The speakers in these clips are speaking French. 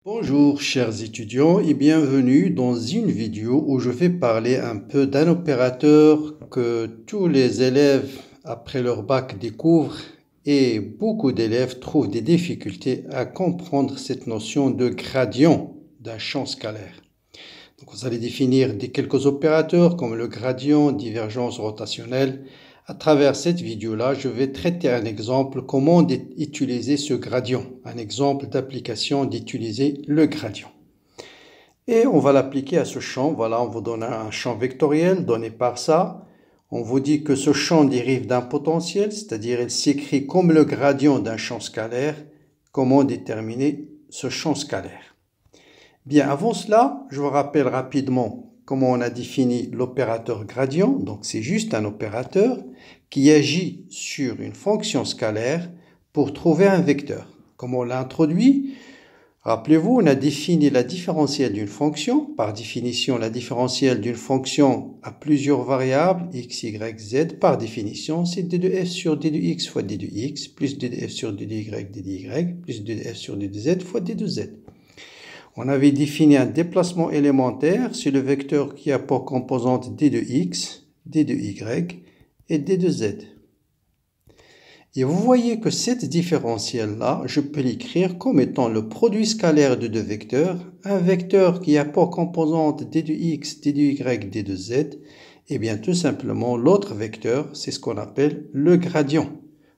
Bonjour chers étudiants et bienvenue dans une vidéo où je vais parler un peu d'un opérateur que tous les élèves après leur bac découvrent et beaucoup d'élèves trouvent des difficultés à comprendre cette notion de gradient d'un champ scalaire. Donc vous allez définir quelques opérateurs comme le gradient, divergence rotationnelle. À travers cette vidéo-là, je vais traiter un exemple comment utiliser ce gradient, un exemple d'application d'utiliser le gradient. Et on va l'appliquer à ce champ. Voilà, on vous donne un champ vectoriel donné par ça. On vous dit que ce champ dérive d'un potentiel, c'est-à-dire il s'écrit comme le gradient d'un champ scalaire. Comment déterminer ce champ scalaire? Bien, avant cela, je vous rappelle rapidement comment on a défini l'opérateur gradient. Donc, c'est juste un opérateur qui agit sur une fonction scalaire pour trouver un vecteur. Comment on l'a introduit? Rappelez-vous, on a défini la différentielle d'une fonction. Par définition, la différentielle d'une fonction à plusieurs variables, x, y, z. Par définition, c'est d de f sur d de x fois d de x, plus d de f sur d de y, d de y, plus d de f sur d de z fois d de z. On avait défini un déplacement élémentaire, c'est le vecteur qui a pour composante d de x, d de y et d de z. Et vous voyez que cette différentielle-là, je peux l'écrire comme étant le produit scalaire de deux vecteurs, un vecteur qui a pour composante d de x, d de y, d de z, et bien tout simplement l'autre vecteur, c'est ce qu'on appelle le gradient.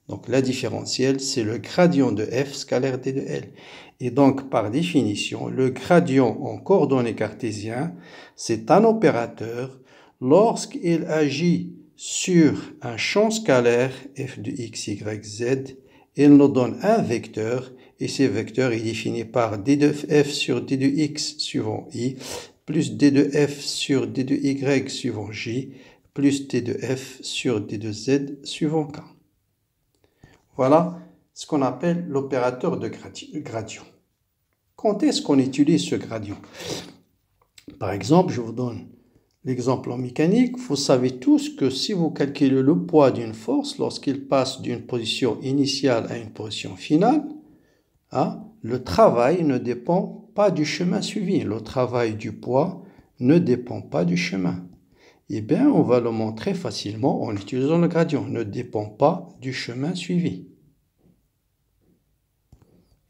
Donc la différentielle, c'est le gradient de f scalaire d de l. Et donc, par définition, le gradient en coordonnées cartésiennes, c'est un opérateur lorsqu'il agit sur un champ scalaire f de x, y, z, il nous donne un vecteur, et ce vecteur est défini par d de f sur d de x suivant i, plus d de f sur d de y suivant j, plus d de f sur d de z suivant k. Voilà ce qu'on appelle l'opérateur de gradient. Quand est-ce qu'on utilise ce gradient? Par exemple, je vous donne l'exemple en mécanique. Vous savez tous que si vous calculez le poids d'une force lorsqu'il passe d'une position initiale à une position finale, le travail ne dépend pas du chemin suivi. Le travail du poids ne dépend pas du chemin. Eh bien, on va le montrer facilement en utilisant le gradient. Ne dépend pas du chemin suivi.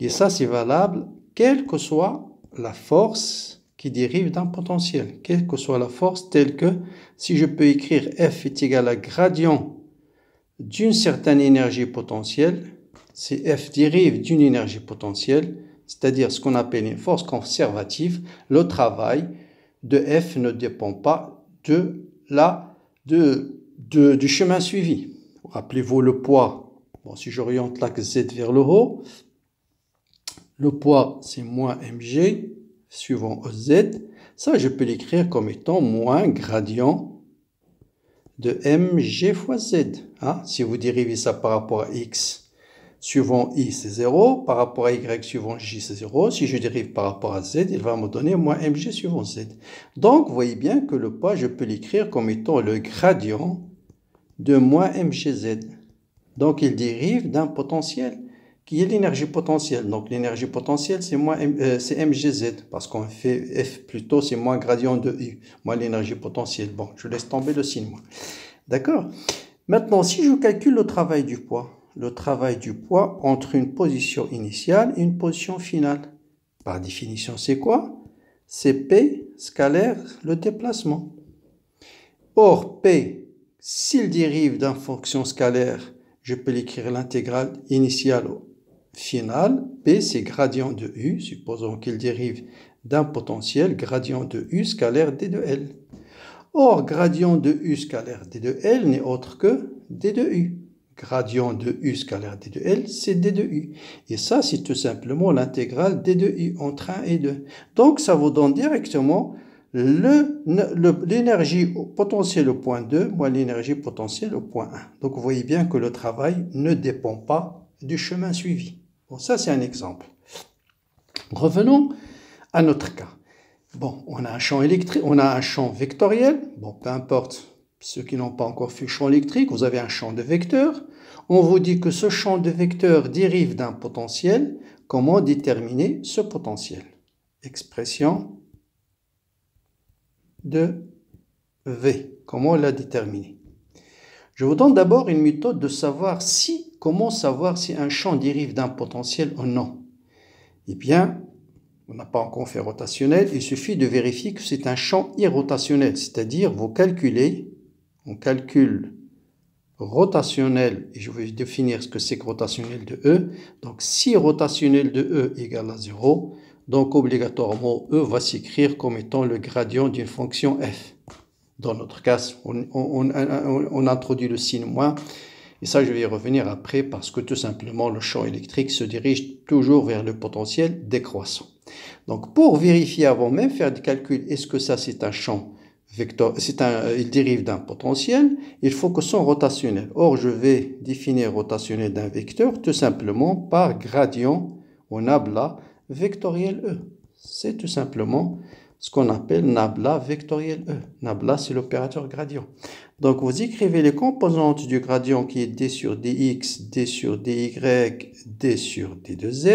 Et ça, c'est valable quelle que soit la force qui dérive d'un potentiel. Quelle que soit la force, telle que si je peux écrire F est égal à gradient d'une certaine énergie potentielle, si F dérive d'une énergie potentielle, c'est-à-dire ce qu'on appelle une force conservative, le travail de F ne dépend pas du chemin suivi. Rappelez-vous le poids. Bon, si j'oriente l'axe Z vers le haut, le poids c'est moins mg suivant z. Ça, je peux l'écrire comme étant moins gradient de mg fois z. Si vous dérivez ça par rapport à x suivant i, c'est 0. Par rapport à y suivant j, c'est 0. Si je dérive par rapport à z, il va me donner moins mg suivant z. Donc, vous voyez bien que le poids, je peux l'écrire comme étant le gradient de moins mgz. Donc, il dérive d'un potentiel qui est l'énergie potentielle. Donc, l'énergie potentielle, c'est mgz, parce qu'on fait F plutôt, c'est moins gradient de U, moins l'énergie potentielle. Bon, je laisse tomber le signe, moi. D'accord? Maintenant, si je calcule le travail du poids entre une position initiale et une position finale, par définition, c'est quoi? C'est P scalaire le déplacement. Or, P, s'il dérive d'une fonction scalaire, je peux l'écrire l'intégrale initiale finale. P, c'est gradient de U, supposons qu'il dérive d'un potentiel, gradient de U scalaire d de L. Or, gradient de U scalaire d de L n'est autre que d de U. Gradient de U scalaire d de L, c'est d de U. Et ça, c'est tout simplement l'intégrale d de U entre 1 et 2. Donc, ça vous donne directement l'énergie potentielle au point 2 moins l'énergie potentielle au point 1. Donc, vous voyez bien que le travail ne dépend pas du chemin suivi. Bon, ça, c'est un exemple. Revenons à notre cas. Bon, on a un champ électrique, on a un champ vectoriel. Bon, peu importe ceux qui n'ont pas encore fait champ électrique, vous avez un champ de vecteurs. On vous dit que ce champ de vecteurs dérive d'un potentiel. Comment déterminer ce potentiel? expression de V. Comment la déterminer? Je vous donne d'abord une méthode de savoir si, comment savoir si un champ dérive d'un potentiel ou non. Eh bien, on n'a pas encore fait rotationnel, il suffit de vérifier que c'est un champ irrotationnel, c'est-à-dire vous calculez, on calcule rotationnel, et je vais définir ce que c'est que rotationnel de E. Donc, si rotationnel de E égale à 0, donc obligatoirement E va s'écrire comme étant le gradient d'une fonction f. Dans notre cas, on introduit le signe moins, et ça je vais y revenir après parce que tout simplement le champ électrique se dirige toujours vers le potentiel décroissant. Donc pour vérifier avant même faire des calculs, est-ce que ça c'est un champ vecteur, il dérive d'un potentiel, il faut que son rotationnel. Or je vais définir rotationnel d'un vecteur tout simplement par gradient au nabla vectoriel E. C'est tout simplement ce qu'on appelle nabla vectoriel E. Nabla, c'est l'opérateur gradient. Donc, vous écrivez les composantes du gradient qui est d sur dx, d sur dy, d sur d de z.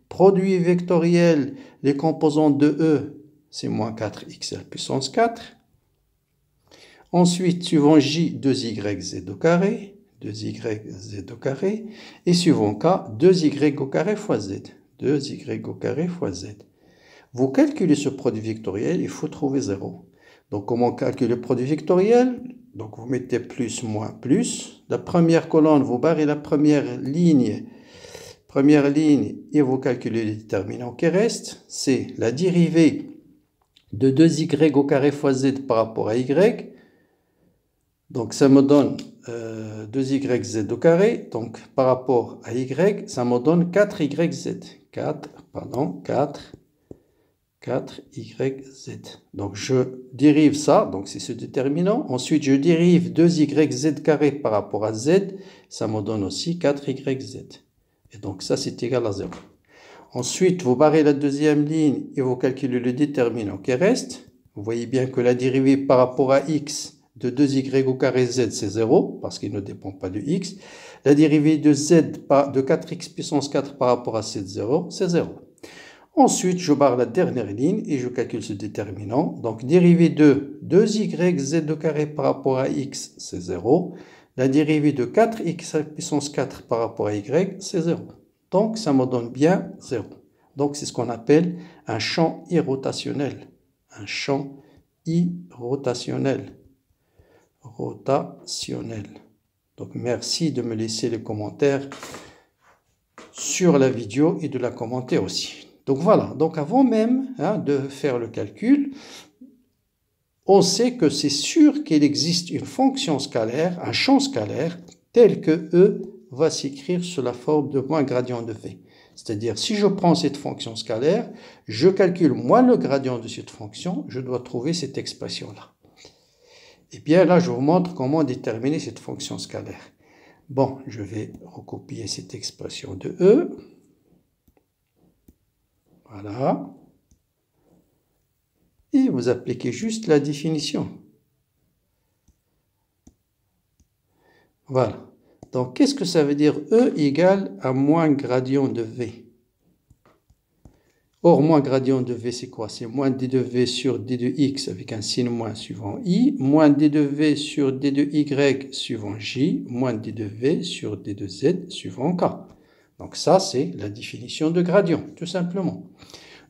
Produit vectoriel, les composantes de E, c'est moins 4x à la puissance 4. Ensuite, suivant j, 2yz au carré, 2yz au carré. Et suivant k, 2y au carré fois z. 2y au carré fois z. Vous calculez ce produit vectoriel, il faut trouver 0. Donc, comment calculer le produit vectoriel? Donc, vous mettez plus, moins, plus. La première colonne, vous barrez la première ligne, et vous calculez les déterminants qui restent. C'est la dérivée de 2y au carré fois z par rapport à y. Donc, ça me donne 2yz au carré. Donc, par rapport à y, ça me donne 4yz. 4yz. Donc, je dérive ça, donc c'est ce déterminant. Ensuite, je dérive 2yz carré par rapport à z. Ça me donne aussi 4yz. Et donc, ça, c'est égal à 0. Ensuite, vous barrez la deuxième ligne et vous calculez le déterminant qui reste. Vous voyez bien que la dérivée par rapport à x de 2y au carré z, c'est 0, parce qu'il ne dépend pas de x. La dérivée de z de 4x puissance 4 par rapport à z, 0, c'est 0. Ensuite, je barre la dernière ligne et je calcule ce déterminant. Donc, dérivée de 2yz au carré par rapport à x, c'est 0. La dérivée de 4x à la puissance 4 par rapport à y, c'est 0. Donc, ça me donne bien 0. Donc, c'est ce qu'on appelle un champ irrotationnel. Un champ irrotationnel. Rotationnel. Donc, merci de me laisser les commentaires sur la vidéo et de la commenter aussi. Donc voilà, donc avant même de faire le calcul, on sait que c'est sûr qu'il existe une fonction scalaire, un champ scalaire, tel que E va s'écrire sous la forme de moins gradient de V. C'est-à-dire, si je prends cette fonction scalaire, je calcule moins le gradient de cette fonction, je dois trouver cette expression-là. Et bien là, je vous montre comment déterminer cette fonction scalaire. Bon, je vais recopier cette expression de E. Voilà. Et vous appliquez juste la définition. Voilà. Donc, qu'est-ce que ça veut dire E égale à moins gradient de V? Or, moins gradient de V, c'est quoi? C'est moins d de V sur d de x avec un signe moins suivant i, moins d de V sur d de y suivant j, moins d de V sur d de z suivant k. Donc, ça, c'est la définition de gradient, tout simplement.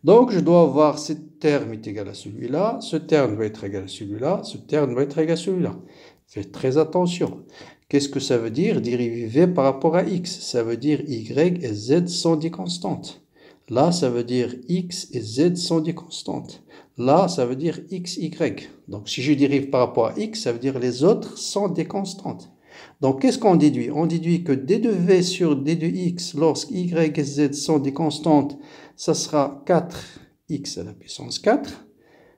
Donc, je dois avoir ce terme est égal à celui-là, ce terme va être égal à celui-là, ce terme va être égal à celui-là. Faites très attention. Qu'est-ce que ça veut dire? Dériver V par rapport à x. Ça veut dire y et z sont des constantes. Là, ça veut dire x et z sont des constantes. Là, ça veut dire x, y. Donc, si je dérive par rapport à x, ça veut dire les autres sont des constantes. Donc, qu'est-ce qu'on déduit? On déduit que d de v sur d de x, lorsque y et z sont des constantes, ça sera 4x à la puissance 4.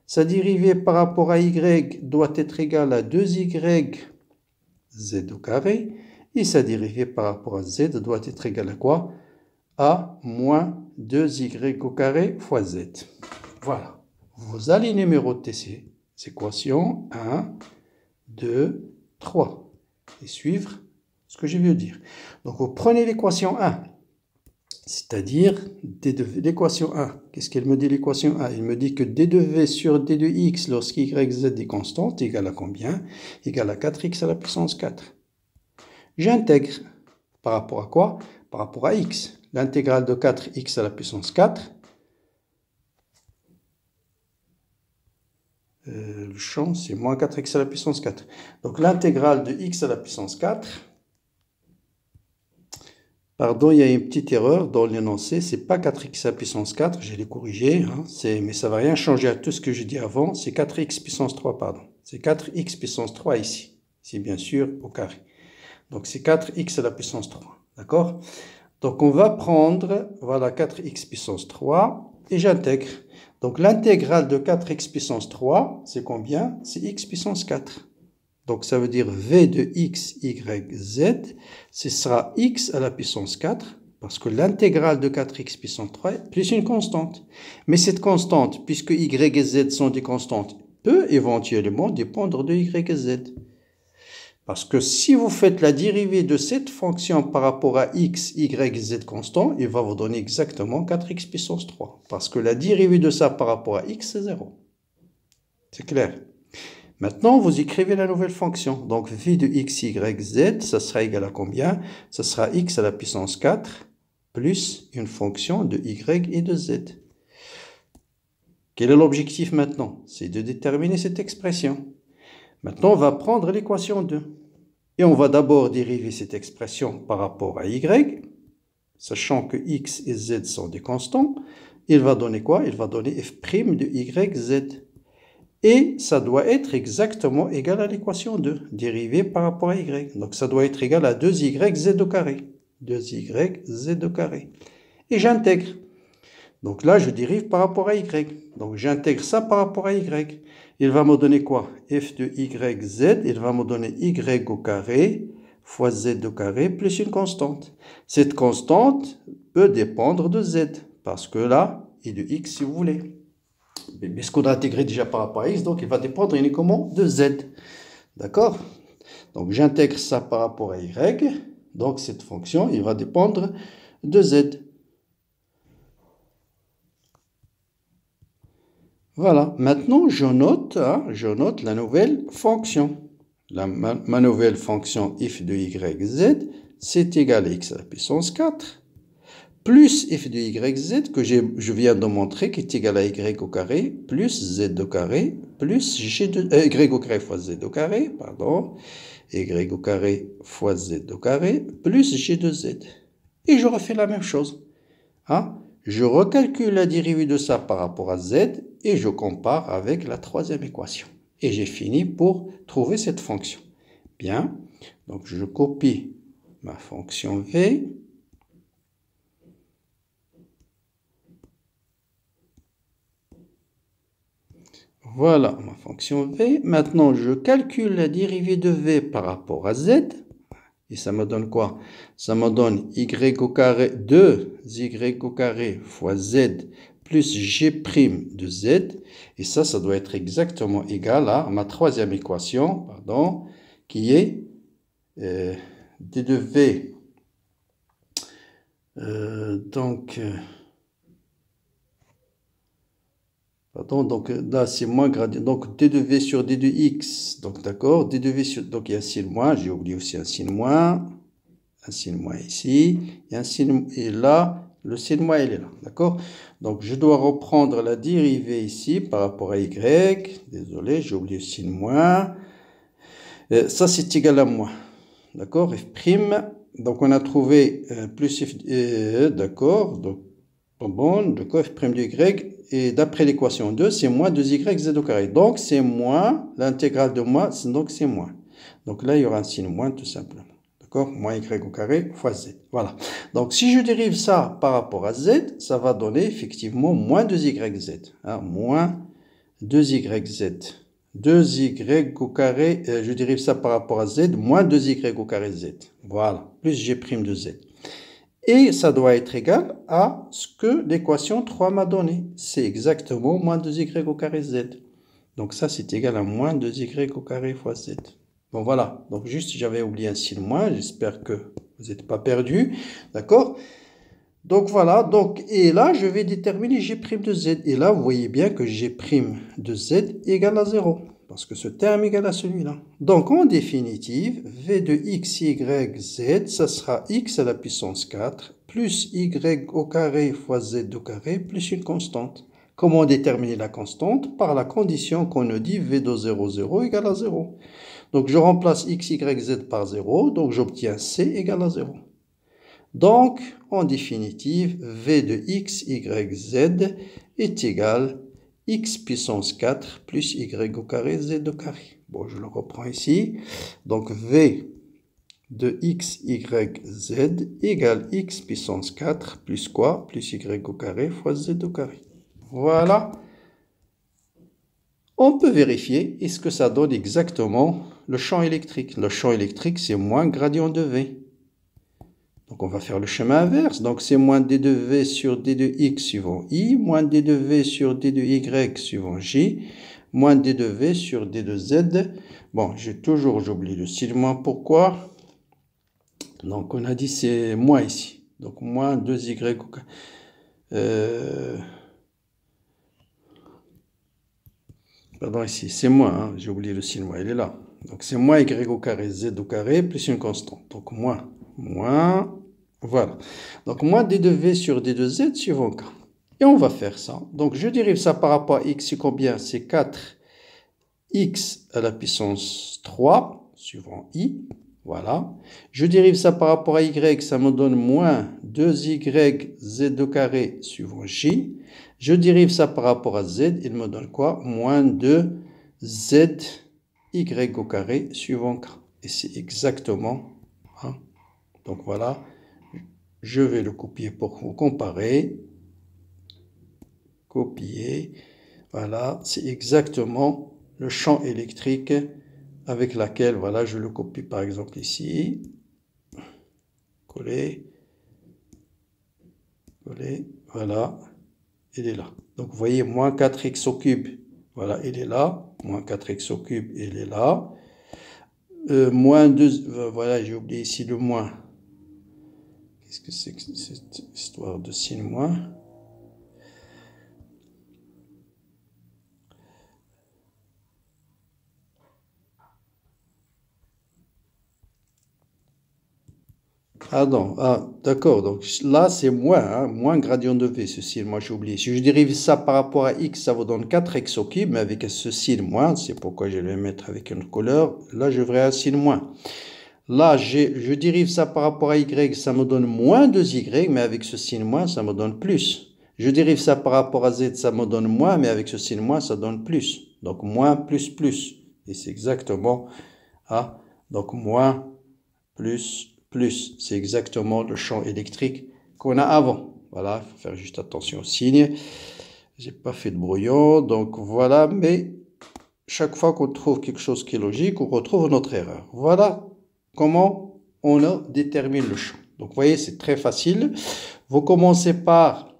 Sa dérivée par rapport à y doit être égale à 2y z au carré. Et sa dérivée par rapport à z doit être égale à quoi? À moins 2y au carré fois z. Voilà. Vous allez numéroter ces équations. 1, 2, 3. Et suivre ce que je viens de dire. Donc, vous prenez l'équation 1. C'est-à-dire d de v, l'équation A. Qu'est-ce qu'elle me dit l'équation A? Il me dit que d de v sur d de x lorsque y, z est constante égale à combien? Égale à 4x à la puissance 4. J'intègre. Par rapport à quoi? Par rapport à x. L'intégrale de 4x à la puissance 4. Le champ, c'est moins 4x à la puissance 4. Donc l'intégrale de x à la puissance 4. Pardon, il y a une petite erreur dans l'énoncé. C'est pas 4x à la puissance 4. Je l'ai corrigé. Hein, mais ça ne va rien changer à tout ce que j'ai dit avant. C'est 4x puissance 3, pardon. C'est 4x puissance 3 ici. C'est bien sûr au carré. Donc c'est 4x à la puissance 3. D'accord? Donc on va prendre, voilà, 4x puissance 3 et j'intègre. Donc l'intégrale de 4x puissance 3, c'est combien? C'est x puissance 4. Donc ça veut dire v de x, y, z, ce sera x à la puissance 4, parce que l'intégrale de 4x puissance 3 est plus une constante. Mais cette constante, puisque y et z sont des constantes, peut éventuellement dépendre de y et z. Parce que si vous faites la dérivée de cette fonction par rapport à x, y, z constant, il va vous donner exactement 4x puissance 3. Parce que la dérivée de ça par rapport à x, c'est 0. C'est clair. Maintenant, vous écrivez la nouvelle fonction. Donc, v de x, y, z, ça sera égal à combien? Ça sera x à la puissance 4 plus une fonction de y et de z. Quel est l'objectif maintenant? C'est de déterminer cette expression. Maintenant, on va prendre l'équation 2. Et on va d'abord dériver cette expression par rapport à y, sachant que x et z sont des constants. Il va donner quoi? Il va donner f' de y, z. Et ça doit être exactement égal à l'équation 2, dérivée par rapport à y. Donc ça doit être égal à 2y z au carré. 2y z au carré. Et j'intègre. Donc là, je dérive par rapport à y. Donc j'intègre ça par rapport à y. Il va me donner quoi? F de y, z, il va me donner y au carré fois z au carré plus une constante. Cette constante peut dépendre de z, parce que là, et de x si vous voulez. Mais ce qu'on a intégré déjà par rapport à x, donc il va dépendre uniquement de z. D'accord? Donc j'intègre ça par rapport à y. Donc cette fonction, il va dépendre de z. Voilà, maintenant je note la nouvelle fonction. Ma nouvelle fonction f de y, z, c'est égal à x à la puissance 4, plus f de y, z, que je viens de montrer, qui est égal à y au carré, plus z au carré, plus y au carré fois z au carré, pardon, y au carré fois z au carré, plus g de z. Et je refais la même chose. Hein? Je recalcule la dérivée de ça par rapport à z et je compare avec la troisième équation. Et j'ai fini pour trouver cette fonction. Bien, donc je copie ma fonction v. Voilà ma fonction v. Maintenant, je calcule la dérivée de v par rapport à z. Et ça me donne quoi? Ça me donne y au carré, 2y au carré fois z plus g' de z. Et ça doit être exactement égal à ma troisième équation, pardon, qui est d de v. Pardon, donc là c'est moins gradient. Donc d de v sur d de x. Donc d'accord, d de v sur. Donc il y a un signe moins, j'ai oublié aussi un signe moins. Un signe moins ici. Et un signe. Et là, le signe moins il est là. D'accord? Donc je dois reprendre la dérivée ici par rapport à y. Désolé, j'ai oublié le signe moins. Ça c'est égal à moins. D'accord? F'. Donc on a trouvé plus f. D'accord. Donc bon, d'accord, f' de y. Et d'après l'équation 2, c'est moins 2y z au carré. Donc, c'est moins, l'intégrale de moins, donc c'est moins. Donc là, il y aura un signe moins tout simplement. D'accord? Moins y au carré fois z. Voilà. Donc, si je dérive ça par rapport à z, ça va donner effectivement moins 2yz. Hein, moins 2yz. 2y au carré, je dérive ça par rapport à z, moins 2y au carré z. Voilà. Plus g' de z. Et ça doit être égal à ce que l'équation 3 m'a donné. C'est exactement moins 2y au carré z. Donc ça, c'est égal à moins 2y au carré fois z. Bon, voilà. Donc juste, j'avais oublié un signe moins. J'espère que vous n'êtes pas perdu. D'accord? Donc voilà, donc, et là, je vais déterminer G' de Z. Et là, vous voyez bien que G' de Z égale à 0. Parce que ce terme égale à celui-là. Donc, en définitive, V de x, y, z, ça sera x à la puissance 4 plus y au carré fois z au carré plus une constante. Comment déterminer la constante? Par la condition qu'on nous dit V de 0, 0 égale à 0. Donc, je remplace x, y, z par 0. Donc, j'obtiens c égale à 0. Donc, en définitive, V de x, y, z est égal à x puissance 4 plus y au carré, z au carré. Bon, je le reprends ici. Donc, V de x, y, z égale x puissance 4 plus quoi? Plus y au carré fois z au carré. Voilà. On peut vérifier, est-ce que ça donne exactement le champ électrique? Le champ électrique, c'est moins gradient de V. Donc, on va faire le chemin inverse. Donc, c'est moins d de V sur d de x suivant i, moins d de V sur d de y suivant j, moins d de V sur d de z. Bon, j'oublie le signe moins. Pourquoi? Donc, on a dit c'est moins ici. Donc, moins 2y. Pardon, ici, c'est moins. Hein, j'ai oublié le signe moins, il est là. Donc, c'est moins y au carré, z au carré, plus une constante. Donc, moins. Voilà. Donc, moins d de v sur d de z suivant k. Et on va faire ça. Donc, je dérive ça par rapport à x, c'est combien? C'est 4x à la puissance 3, suivant i. Voilà. Je dérive ça par rapport à y, ça me donne moins 2y z au carré, suivant j. Je dérive ça par rapport à z, il me donne quoi? Moins 2 z y au carré, suivant k. Et c'est exactement... Hein. Donc voilà, je vais le copier pour vous comparer. Copier. Voilà, c'est exactement le champ électrique avec laquelle, voilà, je le copie par exemple ici. Coller. Coller. Voilà, il est là. Donc vous voyez, moins 4x au cube. Voilà, il est là. Moins 4x au cube, il est là. Moins 2, voilà, j'ai oublié ici le moins. Qu'est-ce que c'est que cette histoire de signe moins? Ah non, d'accord, donc là c'est moins, hein, moins gradient de V, ce signe, moi j'ai oublié. Si je dérive ça par rapport à x, ça vous donne 4x au cube, mais avec ce signe moins, c'est pourquoi je vais le mettre avec une couleur, là je verrai un signe moins. Là, je dérive ça par rapport à y, ça me donne moins 2y, mais avec ce signe moins, ça me donne plus. Je dérive ça par rapport à z, ça me donne moins, mais avec ce signe moins, ça donne plus. Donc moins plus plus. Et c'est exactement, ah, donc moins plus plus. C'est exactement le champ électrique qu'on a avant. Voilà, il faut faire juste attention au signe. J'ai pas fait de brouillon, donc voilà, mais chaque fois qu'on trouve quelque chose qui est logique, on retrouve notre erreur. Voilà comment on détermine le champ. Donc, vous voyez, c'est très facile. Vous commencez par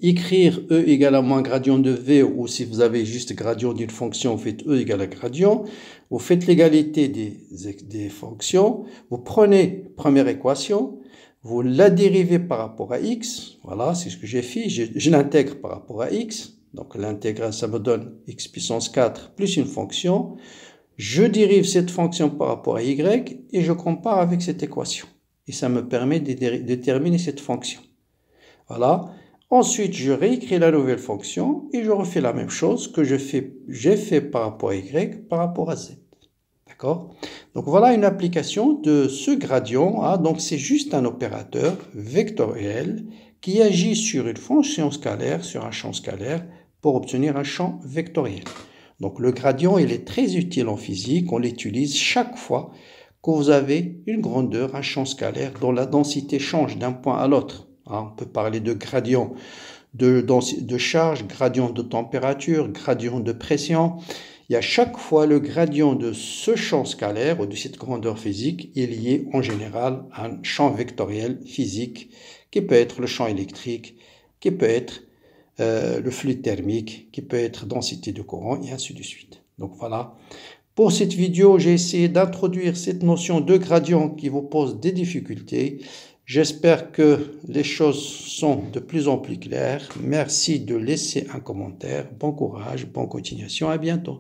écrire E égale à moins gradient de V, ou si vous avez juste gradient d'une fonction, vous faites E égale à gradient. Vous faites l'égalité des fonctions. Vous prenez première équation, vous la dérivez par rapport à x. Voilà, c'est ce que j'ai fait. Je l'intègre par rapport à x. Donc, l'intégral, ça me donne x puissance 4 plus une fonction. Je dérive cette fonction par rapport à y et je compare avec cette équation. Et ça me permet de déterminer cette fonction. Voilà. Ensuite, je réécris la nouvelle fonction et je refais la même chose que j'ai fait par rapport à y, par rapport à z. D'accord? Donc voilà une application de ce gradient. Hein. Donc c'est juste un opérateur vectoriel qui agit sur une fonction scalaire, sur un champ scalaire, pour obtenir un champ vectoriel. Donc le gradient, il est très utile en physique. On l'utilise chaque fois que vous avez une grandeur, un champ scalaire dont la densité change d'un point à l'autre. On peut parler de gradient de charge, gradient de température, gradient de pression. Et à chaque fois, le gradient de ce champ scalaire ou de cette grandeur physique est lié en général à un champ vectoriel physique qui peut être le champ électrique, qui peut être le fluide thermique, qui peut être densité de courant et ainsi de suite. Donc voilà. Pour cette vidéo, j'ai essayé d'introduire cette notion de gradient qui vous pose des difficultés. J'espère que les choses sont de plus en plus claires. Merci de laisser un commentaire. Bon courage, bonne continuation. À bientôt.